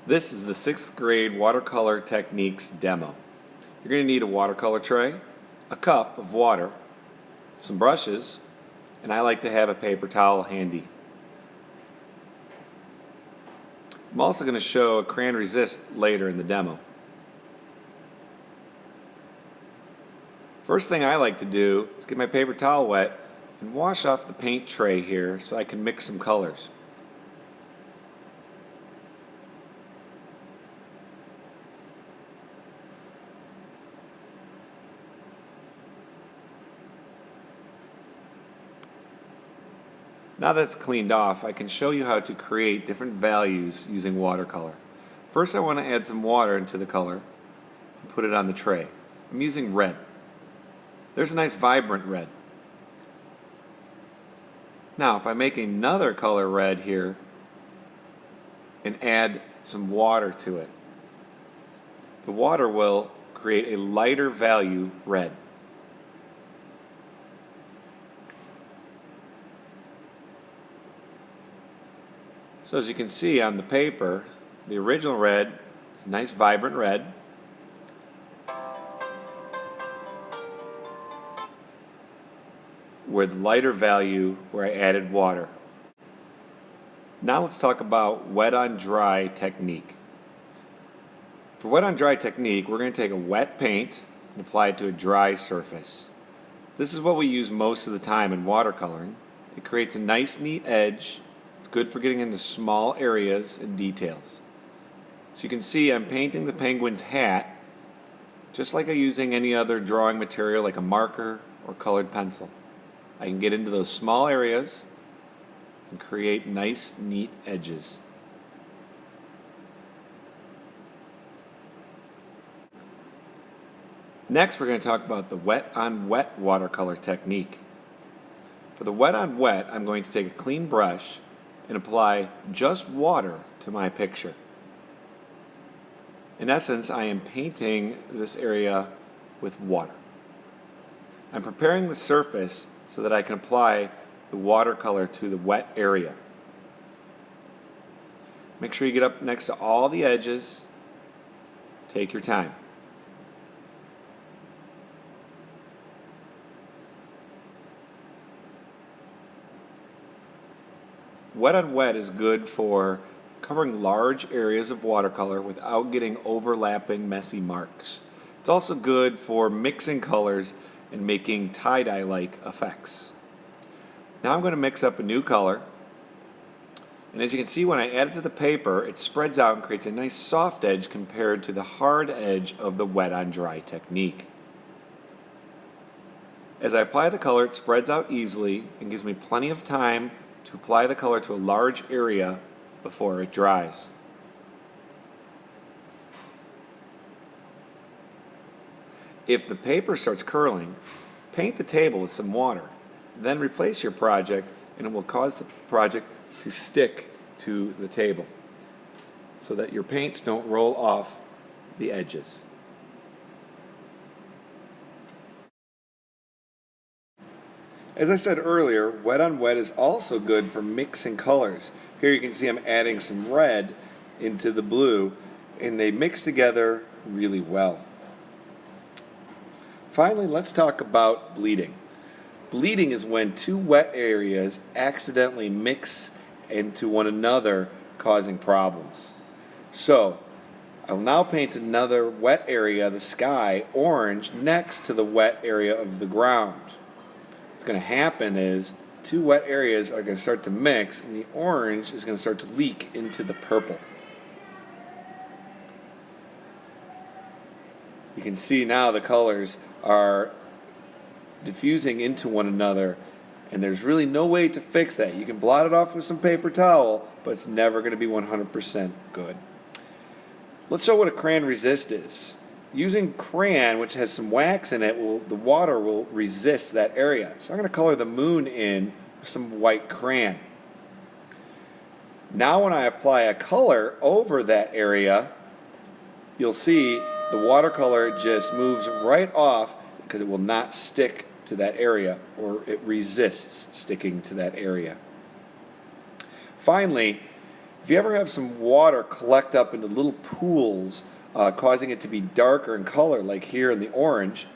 This is the 6th grade watercolor techniques demo. You're going to need a watercolor tray, a cup of water, some brushes, and I like to have a paper towel handy. I'm also going to show a crayon resist later in the demo. First thing I like to do is get my paper towel wet and wash off the paint tray here so I can mix some colors. Now that's cleaned off, I can show you how to create different values using watercolor. First I want to add some water into the color and put it on the tray. I'm using red. There's a nice vibrant red. Now if I make another color red here and add some water to it, the water will create a lighter value red. So as you can see on the paper, the original red is a nice vibrant red. With lighter value where I added water. Now let's talk about wet on dry technique. For wet on dry technique, we're going to take a wet paint and apply it to a dry surface. This is what we use most of the time in watercoloring. It creates a nice neat edge. It's good for getting into small areas and details. So you can see I'm painting the penguin's hat just like I'm using any other drawing material like a marker or colored pencil. I can get into those small areas and create nice, neat edges. Next, we're going to talk about the wet on wet watercolor technique. For the wet on wet, I'm going to take a clean brush and apply just water to my picture. In essence, I am painting this area with water. I'm preparing the surface so that I can apply the watercolor to the wet area. Make sure you get up next to all the edges. Take your time. Wet on wet is good for covering large areas of watercolor without getting overlapping messy marks. It's also good for mixing colors and making tie-dye-like effects. Now I'm going to mix up a new color, and as you can see when I add it to the paper, it spreads out and creates a nice soft edge compared to the hard edge of the wet on dry technique. As I apply the color, it spreads out easily and gives me plenty of time to apply the color to a large area before it dries. If the paper starts curling, paint the table with some water. Then replace your project and it will cause the project to stick to the table so that your paints don't roll off the edges. As I said earlier, wet on wet is also good for mixing colors. Here you can see I'm adding some red into the blue and they mix together really well. Finally, let's talk about bleeding. Bleeding is when two wet areas accidentally mix into one another, causing problems. So, I will now paint another wet area, the sky, orange, next to the wet area of the ground. What's going to happen is two wet areas are going to start to mix and the orange is going to start to leak into the purple. You can see now the colors are diffusing into one another and there's really no way to fix that. You can blot it off with some paper towel, but it's never going to be 100% good. Let's show what a crayon resist is. Using crayon, which has some wax in it, the water will resist that area. So I'm going to color the moon in with some white crayon. Now when I apply a color over that area, you'll see the watercolor just moves right off because it will not stick to that area, or it resists sticking to that area. Finally, If you ever have some water collect up into little pools, causing it to be darker in color, like here in the orange,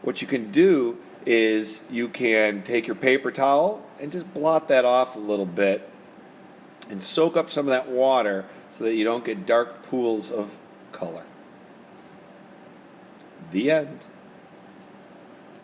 what you can do is you can take your paper towel and just blot that off a little bit and soak up some of that water so that you don't get dark pools of color. The end.